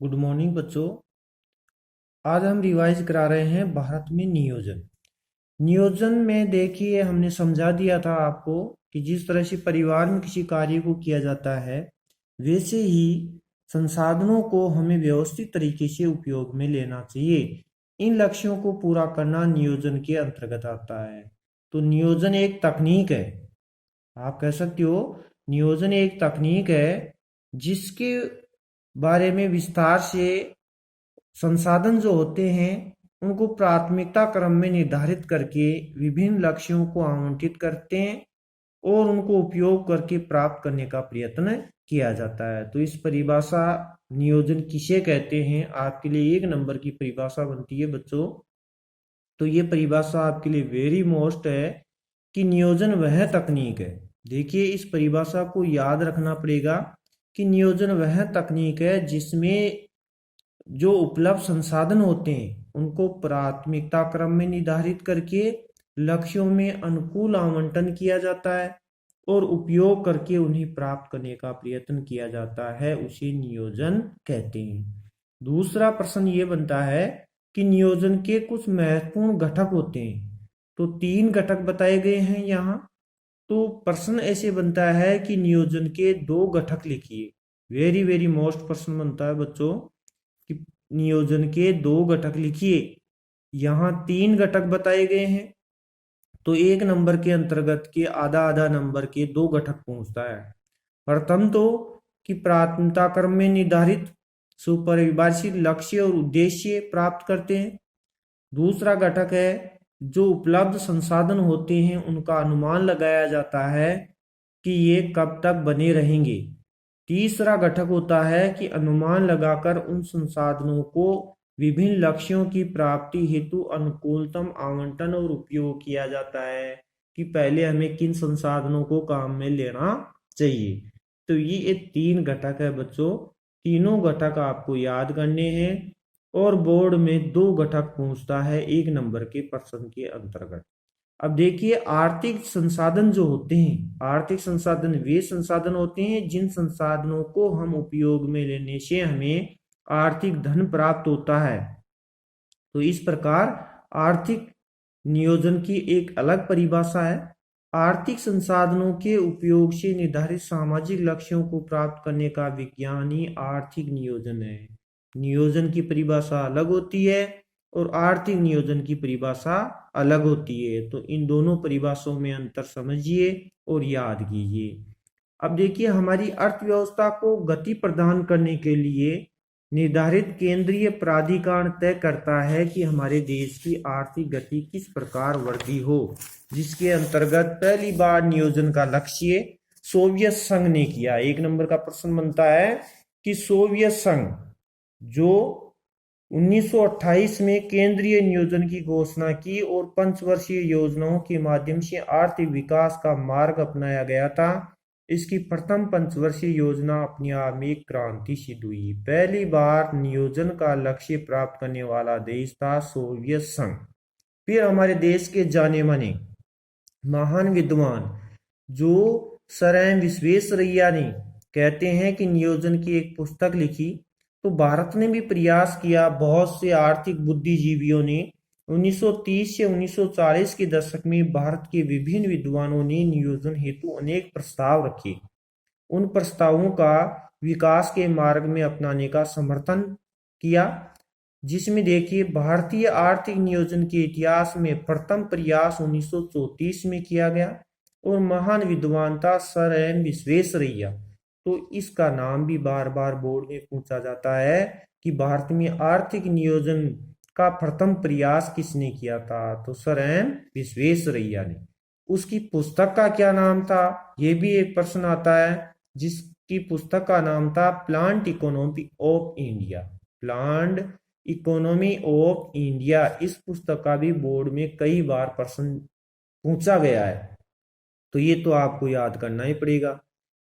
Good morning बच्चों। आज हम रिवाइज करा रहे हैं भारत में नियोजन। नियोजन में देखिए हमने समझा दिया था आपको कि जिस तरह से परिवार में किसी कार्य को किया जाता है वैसे ही संसाधनों को हमें व्यवस्थित तरीके से उपयोग में लेना चाहिए। इन लक्ष्यों को पूरा करना नियोजन के अंतर्गत आता है। तो नियोजन एक तकनीक है, आप कह सकते हो नियोजन एक तकनीक है जिसके बारे में विस्तार से संसाधन जो होते हैं उनको प्राथमिकता क्रम में निर्धारित करके विभिन्न लक्ष्यों को आवंटित करते हैं और उनको उपयोग करके प्राप्त करने का प्रयत्न किया जाता है। तो इस परिभाषा नियोजन किसे कहते हैं, आपके लिए 1 नंबर की परिभाषा बनती है बच्चों। तो ये परिभाषा आपके लिए वेरी मोस्ट है कि नियोजन वह तकनीक है। देखिए इस परिभाषा को याद रखना पड़ेगा कि नियोजन वह तकनीक है जिसमें जो उपलब्ध संसाधन होते हैं उनको प्राथमिकता क्रम में निर्धारित करके लक्ष्यों में अनुकूल आवंटन किया जाता है और उपयोग करके उन्हें प्राप्त करने का प्रयत्न किया जाता है, उसे नियोजन कहते हैं। दूसरा प्रश्न ये बनता है कि नियोजन के कुछ महत्वपूर्ण घटक होते हैं। तो 3 घटक बताए गए हैं यहाँ। तो प्रश्न ऐसे बनता है कि नियोजन के 2 घटक लिखिए। वेरी वेरी मोस्ट प्रश्न बनता है बच्चों कि नियोजन के 2 घटक लिखिए। यहाँ 3 घटक बताए गए हैं तो 1 नंबर के अंतर्गत के आधा आधा नंबर के 2 घटक पहुंचता है। प्रथम तो कि प्राथमिकता क्रम में निर्धारित सुपरिभाषित लक्ष्य और उद्देश्य प्राप्त करते हैं। दूसरा घटक है जो उपलब्ध संसाधन होते हैं उनका अनुमान लगाया जाता है कि ये कब तक बने रहेंगे। तीसरा घटक होता है कि अनुमान लगाकर उन संसाधनों को विभिन्न लक्ष्यों की प्राप्ति हेतु अनुकूलतम आवंटन और उपयोग किया जाता है कि पहले हमें किन संसाधनों को काम में लेना चाहिए। तो ये 3 घटक है बच्चों। तीनों घटक आपको याद करने हैं और बोर्ड में 2 घटक पूछता है 1 नंबर के प्रश्न के अंतर्गत। अब देखिए आर्थिक संसाधन जो होते हैं, आर्थिक संसाधन वे संसाधन होते हैं जिन संसाधनों को हम उपयोग में लेने से हमें आर्थिक धन प्राप्त होता है। तो इस प्रकार आर्थिक नियोजन की एक अलग परिभाषा है। आर्थिक संसाधनों के उपयोग से निर्धारित सामाजिक लक्ष्यों को प्राप्त करने का विज्ञान ही आर्थिक नियोजन है। नियोजन की परिभाषा अलग होती है और आर्थिक नियोजन की परिभाषा अलग होती है। तो इन दोनों परिभाषाओं में अंतर समझिए और याद कीजिए। अब देखिए हमारी अर्थव्यवस्था को गति प्रदान करने के लिए निर्धारित केंद्रीय प्राधिकरण तय करता है कि हमारे देश की आर्थिक गति किस प्रकार वृद्धि हो, जिसके अंतर्गत पहली बार नियोजन का लक्ष्य सोवियत संघ ने किया। 1 नंबर का प्रश्न बनता है कि सोवियत संघ जो 1928 में केंद्रीय नियोजन की घोषणा की और पंचवर्षीय योजनाओं के माध्यम से आर्थिक विकास का मार्ग अपनाया गया था। इसकी प्रथम पंचवर्षीय योजना अपने आप में एक क्रांति सिद्ध हुई। पहली बार नियोजन का लक्ष्य प्राप्त करने वाला देश था सोवियत संघ। फिर हमारे देश के जाने माने महान विद्वान जो सर एम विश्वेश्वरैया ने कहते हैं कि नियोजन की एक पुस्तक लिखी। तो भारत ने भी प्रयास किया। बहुत से आर्थिक बुद्धिजीवियों ने 1930 से 1940 के दशक में भारत के विभिन्न विद्वानों ने नियोजन हेतु अनेक प्रस्ताव रखे। उन प्रस्तावों का विकास के मार्ग में अपनाने का समर्थन किया, जिसमें देखिए भारतीय आर्थिक नियोजन के इतिहास में प्रथम प्रयास 1934 में किया गया और महान विद्वान था सर एम विश्वेश्वरैया। तो इसका नाम भी बार बार बोर्ड में पूछा जाता है कि भारत में आर्थिक नियोजन का प्रथम प्रयास किसने किया था। तो सर एम विश्वेश्वरैया ने। उसकी पुस्तक का क्या नाम था, यह भी एक प्रश्न आता है, जिसकी पुस्तक का नाम था plant economy of India. Plant economy of India. इस पुस्तक का भी बोर्ड में कई बार प्रश्न पूछा गया है, तो ये तो आपको याद करना ही पड़ेगा।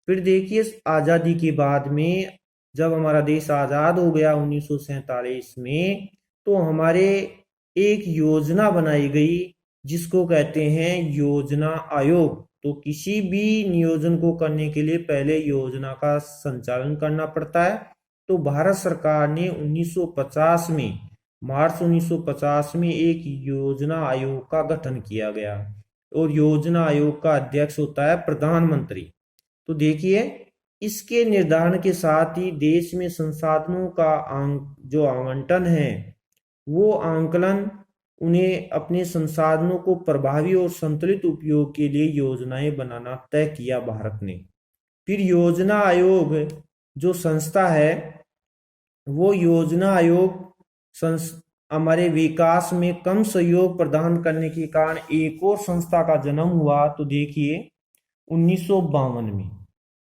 फिर देखिए आजादी के बाद में जब हमारा देश आजाद हो गया 1947 में, तो हमारे एक योजना बनाई गई जिसको कहते हैं योजना आयोग। तो किसी भी नियोजन को करने के लिए पहले योजना का संचालन करना पड़ता है तो भारत सरकार ने 1950 में, मार्च 1950 में एक योजना आयोग का गठन किया गया और योजना आयोग का अध्यक्ष होता है प्रधानमंत्री। तो देखिए, इसके निर्धारण के साथ ही देश में संसाधनों का जो आवंटन है, वो आंकलन, उन्हें अपने संसाधनों को प्रभावी और संतुलित उपयोग के लिए योजनाएं बनाना तय किया भारत ने। फिर योजना आयोग जो संस्था है, वो योजना आयोग हमारे विकास में कम सहयोग प्रदान करने के कारण एक और संस्था का जन्म हुआ। तो देखिए, 1952 में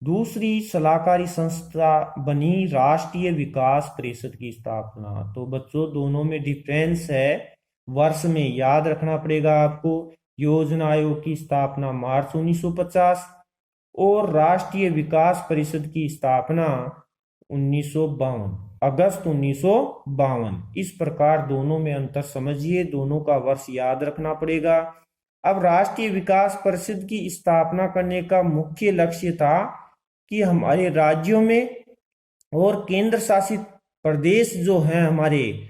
दूसरी सलाहकारी संस्था बनी राष्ट्रीय विकास परिषद की स्थापना। तो बच्चों, दोनों में डिफरेंस है, वर्ष में याद रखना पड़ेगा आपको। योजना आयोग की स्थापना मार्च 1950 और राष्ट्रीय विकास परिषद की स्थापना 1952, अगस्त 1952। इस प्रकार दोनों में अंतर समझिए, दोनों का वर्ष याद रखना पड़ेगा। अब राष्ट्रीय विकास परिषद की स्थापना करने का मुख्य लक्ष्य था कि हमारे राज्यों में और केंद्र शासित प्रदेश जो हैं हमारे,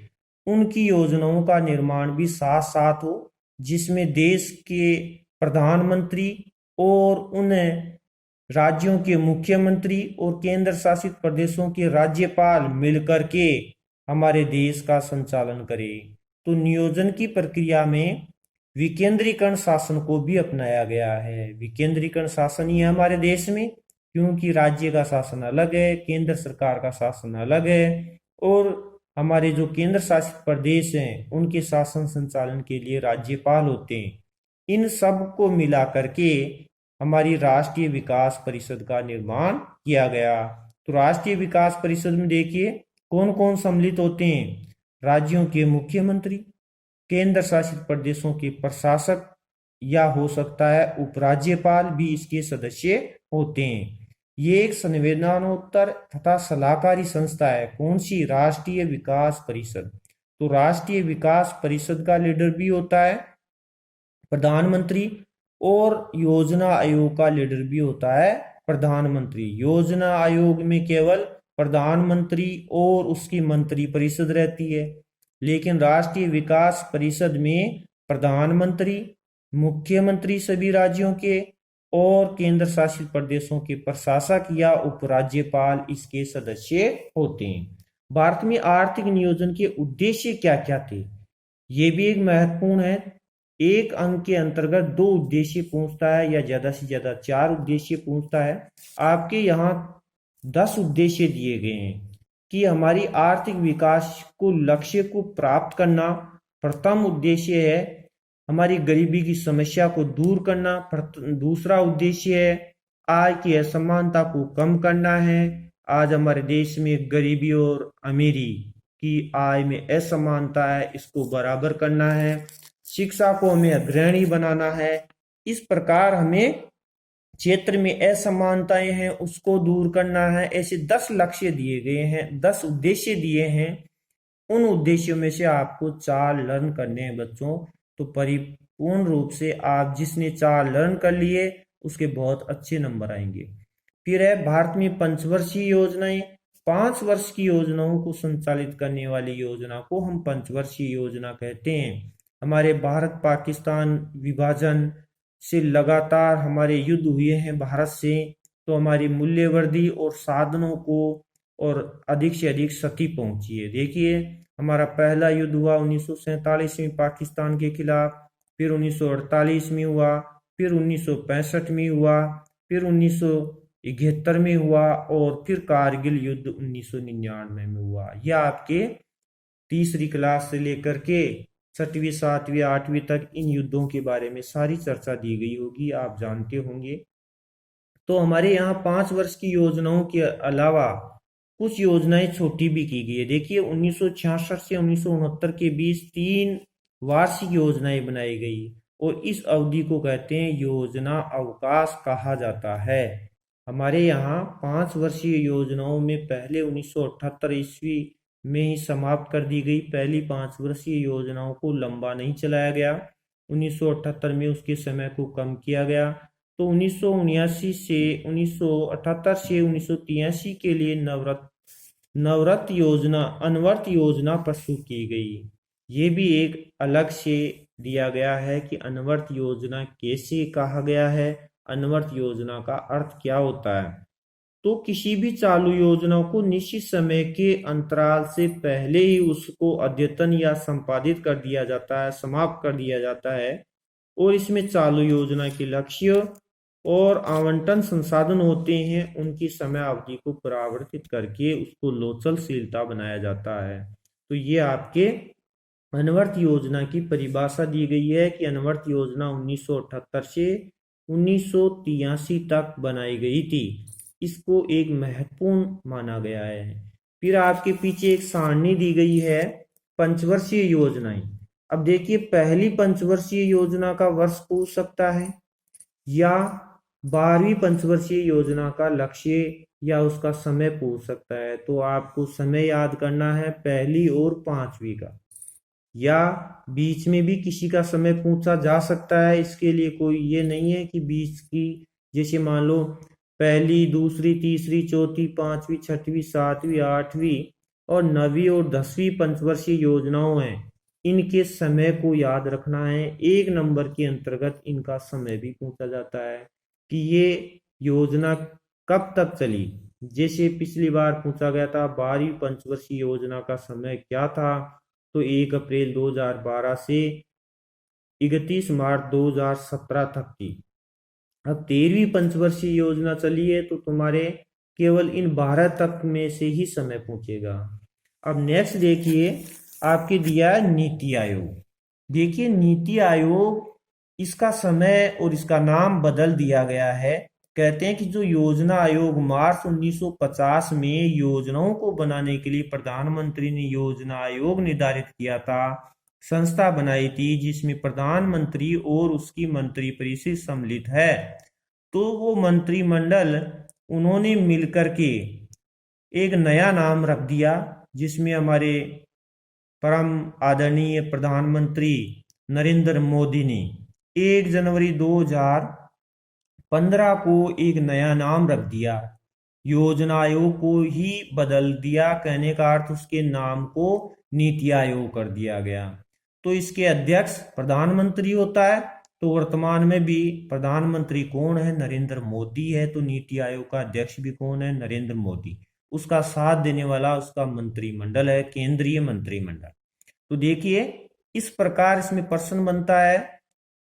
उनकी योजनाओं का निर्माण भी साथ साथ हो, जिसमें देश के प्रधानमंत्री और उन राज्यों के मुख्यमंत्री और केंद्र शासित प्रदेशों के राज्यपाल मिलकर के हमारे देश का संचालन करें। तो नियोजन की प्रक्रिया में विकेंद्रीकरण शासन को भी अपनाया गया है। विकेंद्रीकरण शासन ही है हमारे देश में, क्योंकि राज्य का शासन अलग है, केंद्र सरकार का शासन अलग है, और हमारे जो केंद्र शासित प्रदेश हैं उनके शासन संचालन के लिए राज्यपाल होते हैं। इन सब को मिला करके हमारी राष्ट्रीय विकास परिषद का निर्माण किया गया। तो राष्ट्रीय विकास परिषद में देखिए कौन कौन सम्मिलित होते हैं। राज्यों के मुख्यमंत्री, केंद्र शासित प्रदेशों के प्रशासक, या हो सकता है उपराज्यपाल भी इसके सदस्य होते हैं। ये एक संवेदनोत्तर तथा सलाहकारी संस्था है। कौन सी? राष्ट्रीय विकास परिषद। तो राष्ट्रीय विकास परिषद का लीडर भी होता है प्रधानमंत्री, और योजना आयोग का लीडर भी होता है प्रधानमंत्री। योजना आयोग में केवल प्रधानमंत्री और उसकी मंत्री परिषद रहती है, लेकिन राष्ट्रीय विकास परिषद में प्रधानमंत्री, मुख्यमंत्री सभी राज्यों के और केंद्र शासित प्रदेशों के प्रशासक या उपराज्यपाल इसके सदस्य होते हैं। भारत में आर्थिक नियोजन के उद्देश्य क्या क्या थे, ये भी एक महत्वपूर्ण है। एक अंक के अंतर्गत 2 उद्देश्य पूछता है या ज्यादा से ज्यादा 4 उद्देश्य पूछता है। आपके यहाँ 10 उद्देश्य दिए गए हैं कि हमारी आर्थिक विकास को लक्ष्य को प्राप्त करना। प्रथम उद्देश्य है हमारी गरीबी की समस्या को दूर करना। दूसरा उद्देश्य है आय की असमानता को कम करना है। आज हमारे देश में गरीबी और अमीरी की आय में असमानता है, इसको बराबर करना है। शिक्षा को हमें अग्रणी बनाना है। इस प्रकार हमें क्षेत्र में असमानताएं हैं उसको दूर करना है। ऐसे 10 लक्ष्य दिए गए हैं, 10 उद्देश्य दिए हैं। उन उद्देश्यों में से आपको 4 लर्न करने हैं बच्चों। तो परिपूर्ण रूप से आप जिसने 4 लर्न कर लिए उसके बहुत अच्छे नंबर आएंगे। फिर है भारत में पंचवर्षीय योजनाएं। 5 वर्ष की योजनाओं को संचालित करने वाली योजना को हम पंचवर्षीय योजना कहते हैं। हमारे भारत पाकिस्तान विभाजन से लगातार हमारे युद्ध हुए हैं भारत से, तो हमारी मूल्यवर्धी और साधनों को और अधिक से अधिक क्षति पहुंची है। देखिए, हमारा पहला युद्ध हुआ 1947 में पाकिस्तान के खिलाफ, फिर 1948 में हुआ, फिर 1965 में हुआ, फिर 1971 में हुआ, और फिर कारगिल युद्ध 1999 में हुआ। यह आपके तीसरी क्लास से लेकर के 6वीं 7वीं 8वीं तक इन युद्धों के बारे में सारी चर्चा दी गई होगी, आप जानते होंगे। तो हमारे यहाँ 5 वर्ष की योजनाओं के अलावा कुछ योजनाएं छोटी भी की गई है। देखिए, 1966 से 1969 के बीच 3 वार्षिक योजनाएं बनाई गई और इस अवधि को कहते हैं योजना अवकाश कहा जाता है। हमारे यहाँ 5 वर्षीय योजनाओं में पहले 1978 ईस्वी में ही समाप्त कर दी गई। पहली 5 वर्षीय योजनाओं को लंबा नहीं चलाया गया। 1978 में उसके समय को कम किया गया। तो 1978 से 1983 के लिए नवरत्न योजना, अनवर्त योजना प्रस्तुत की गई। ये भी एक अलग से दिया गया है कि अनवर्त योजना कैसे कहा गया है, अनवर्त योजना का अर्थ क्या होता है। तो किसी भी चालू योजना को निश्चित समय के अंतराल से पहले ही उसको अद्यतन या संपादित कर दिया जाता है, समाप्त कर दिया जाता है। और इसमें चालू योजना के लक्ष्य और आवंटन संसाधन होते हैं, उनकी समय अवधि को परिवर्तित करके उसको लोचलशीलता बनाया जाता है। तो ये आपके अनवर्त योजना की परिभाषा दी गई है कि अनवर्त योजना 1978 से 1983 तक बनाई गई थी। इसको एक महत्वपूर्ण माना गया है। फिर आपके पीछे एक सारणी दी गई है पंचवर्षीय योजनाएं। अब देखिए, पहली पंचवर्षीय योजना का वर्ष पूछ सकता है या 12वीं पंचवर्षीय योजना का लक्ष्य या उसका समय पूछ सकता है। तो आपको समय याद करना है पहली और 5वीं का, या बीच में भी किसी का समय पूछा जा सकता है। इसके लिए कोई ये नहीं है कि बीच की, जैसे मान लो पहली, दूसरी, तीसरी, चौथी, 5वीं, 6वीं, 7वीं, 8वीं और 9वीं और 10वीं पंचवर्षीय योजनाओं हैं, इनके समय को याद रखना है। एक नंबर के अंतर्गत इनका समय भी पूछा जाता है कि ये योजना कब तक चली। जैसे पिछली बार पूछा गया था 12वीं पंचवर्षीय योजना का समय क्या था, तो 1 अप्रैल 2012 से 31 मार्च 2017 तक की। अब 13वीं पंचवर्षीय योजना चली है तो तुम्हारे केवल इन 12 तक में से ही समय पूछेगा। अब नेक्स्ट देखिए, आपके दिया है नीति आयोग। देखिए नीति आयोग, इसका समय और इसका नाम बदल दिया गया है। कहते हैं कि जो योजना आयोग मार्च 1950 में योजनाओं को बनाने के लिए प्रधानमंत्री ने योजना आयोग निर्धारित किया था, संस्था बनाई थी जिसमें प्रधानमंत्री और उसकी मंत्रिपरिषद सम्मिलित है। तो वो मंत्रिमंडल, उन्होंने मिलकर के एक नया नाम रख दिया, जिसमें हमारे परम आदरणीय प्रधानमंत्री नरेंद्र मोदी ने 1 जनवरी 2015 को एक नया नाम रख दिया। योजना आयोग को ही बदल दिया, कहने का अर्थ उसके नाम को नीति आयोग कर दिया गया। तो इसके अध्यक्ष प्रधानमंत्री होता है। तो वर्तमान में भी प्रधानमंत्री कौन है? नरेंद्र मोदी है। तो नीति आयोग का अध्यक्ष भी कौन है? नरेंद्र मोदी। उसका साथ देने वाला उसका मंत्रिमंडल है, केंद्रीय मंत्रिमंडल। तो देखिए, इस प्रकार इसमें प्रश्न बनता है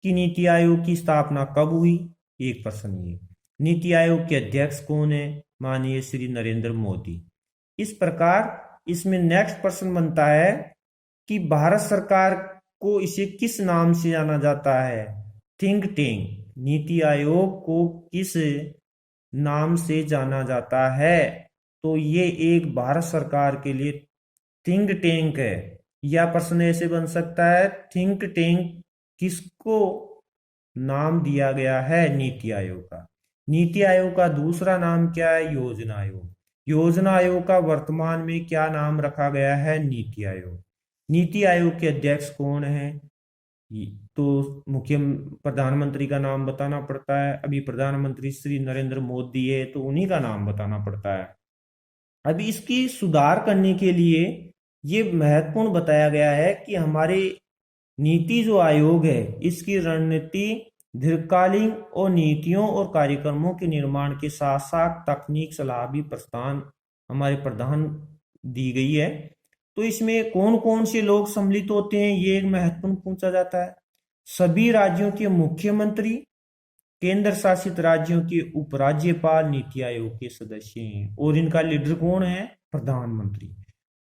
कि नीति आयोग की स्थापना कब हुई। एक प्रश्न ये, नीति आयोग के अध्यक्ष कौन है? माननीय श्री नरेंद्र मोदी। इस प्रकार इसमें नेक्स्ट प्रश्न बनता है कि भारत सरकार को इसे किस नाम से जाना जाता है? Think tank. नीति आयोग को किस नाम से जाना जाता है? तो ये एक भारत सरकार के लिए थिंक टैंक है। या प्रश्न ऐसे बन सकता है, थिंक टैंक किसको नाम दिया गया है? नीति आयोग का। नीति आयोग का दूसरा नाम क्या है? योजना आयोग। योजना आयोग का वर्तमान में क्या नाम रखा गया है? नीति आयोग। नीति आयोग के अध्यक्ष कौन है? तो मुख्य प्रधानमंत्री का नाम बताना पड़ता है। अभी प्रधानमंत्री श्री नरेंद्र मोदी है, तो उन्हीं का नाम बताना पड़ता है। अभी इसकी सुधार करने के लिए ये महत्वपूर्ण बताया गया है कि हमारे नीति जो आयोग है, इसकी रणनीति दीर्घकालीन और नीतियों और कार्यक्रमों के निर्माण के साथ साथ तकनीक सलाह भी प्रस्तान हमारे प्रधान दी गई है। तो इसमें कौन कौन से लोग सम्मिलित होते हैं, ये एक महत्वपूर्ण पूछा जाता है। सभी राज्यों के मुख्यमंत्री, केंद्र शासित राज्यों के उपराज्यपाल नीति आयोग के सदस्य हैं। और इनका लीडर कौन है? प्रधानमंत्री।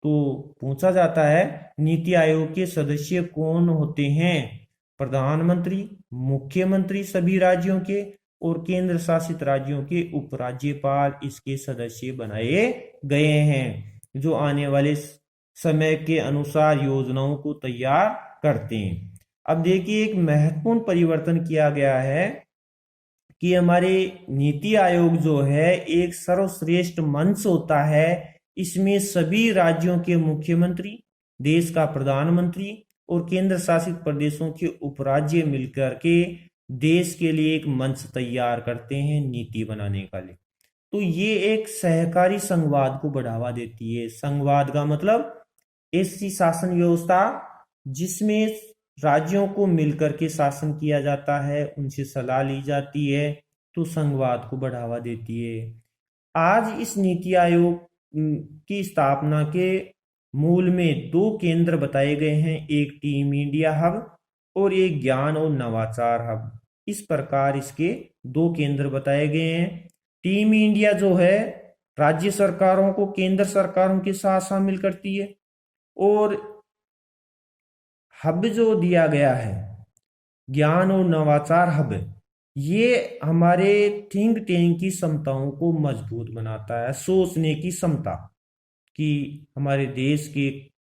तो पूछा जाता है नीति आयोग के सदस्य कौन होते हैं? प्रधानमंत्री, मुख्यमंत्री सभी राज्यों के, और केंद्र शासित राज्यों के उपराज्यपाल इसके सदस्य बनाए गए हैं, जो आने वाले समय के अनुसार योजनाओं को तैयार करते हैं। अब देखिए, एक महत्वपूर्ण परिवर्तन किया गया है कि हमारे नीति आयोग जो है एक सर्वश्रेष्ठ मंच होता है। इसमें सभी राज्यों के मुख्यमंत्री, देश का प्रधानमंत्री और केंद्र शासित प्रदेशों के उपराज्य मिलकर के देश के लिए एक मंच तैयार करते हैं नीति बनाने का लिए। तो ये एक सहकारी संघवाद को बढ़ावा देती है। संघवाद का मतलब ऐसी शासन व्यवस्था जिसमें राज्यों को मिलकर के शासन किया जाता है, उनसे सलाह ली जाती है, तो संघवाद को बढ़ावा देती है। आज इस नीति आयोग की स्थापना के मूल में दो केंद्र बताए गए हैं, एक टीम इंडिया हब और एक ज्ञान और नवाचार हब। इस प्रकार इसके दो केंद्र बताए गए हैं। टीम इंडिया जो है राज्य सरकारों को केंद्र सरकारों के साथ शामिल करती है, और हब जो दिया गया है ज्ञान और नवाचार हब, ये हमारे थिंक टैंक की क्षमताओं को मजबूत बनाता है, सोचने की क्षमता कि हमारे देश के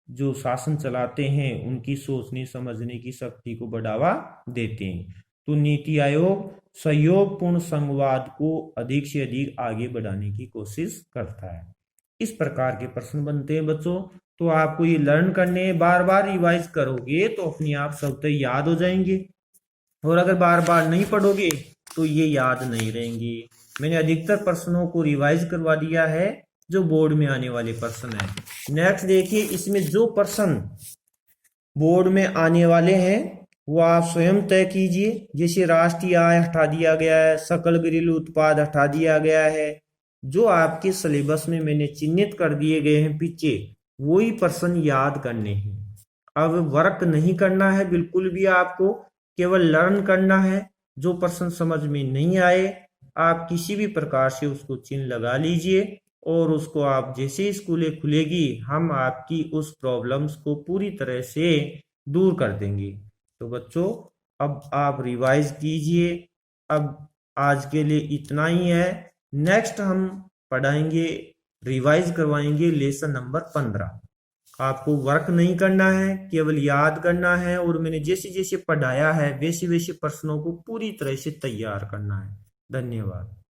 जो शासन चलाते हैं उनकी सोचने समझने की शक्ति को बढ़ावा देते हैं। तो नीति आयोग सहयोगपूर्ण संघवाद को अधिक से अधिक आगे बढ़ाने की कोशिश करता है। इस प्रकार के प्रश्न बनते हैं बच्चों। तो आपको ये लर्न करने, बार बार रिवाइज करोगे तो अपने आप सब तक याद हो जाएंगे, और अगर बार बार नहीं पढ़ोगे तो ये याद नहीं रहेंगे। मैंने अधिकतर प्रश्नों को रिवाइज करवा दिया है जो बोर्ड में आने वाले प्रश्न है। नेक्स्ट देखिए, इसमें जो प्रश्न बोर्ड में आने वाले हैं वो आप स्वयं तय कीजिए। जैसे राष्ट्रीय आय हटा दिया गया है, सकल घरेलू उत्पाद हटा दिया गया है, जो आपके सिलेबस में मैंने चिन्हित कर दिए गए हैं पीछे, वही प्रश्न याद करने हैं। अब वर्क नहीं करना है बिल्कुल भी, आपको केवल लर्न करना है। जो प्रश्न समझ में नहीं आए आप किसी भी प्रकार से उसको चिन्ह लगा लीजिए, और उसको आप जैसे स्कूलें खुलेगी हम आपकी उस प्रॉब्लम्स को पूरी तरह से दूर कर देंगे। तो बच्चों अब आप रिवाइज कीजिए। अब आज के लिए इतना ही है। नेक्स्ट हम पढ़ाएंगे, रिवाइज करवाएंगे लेसन नंबर 15। आपको वर्क नहीं करना है, केवल याद करना है, और मैंने जैसे जैसे पढ़ाया है वैसे वैसे प्रश्नों को पूरी तरह से तैयार करना है। धन्यवाद।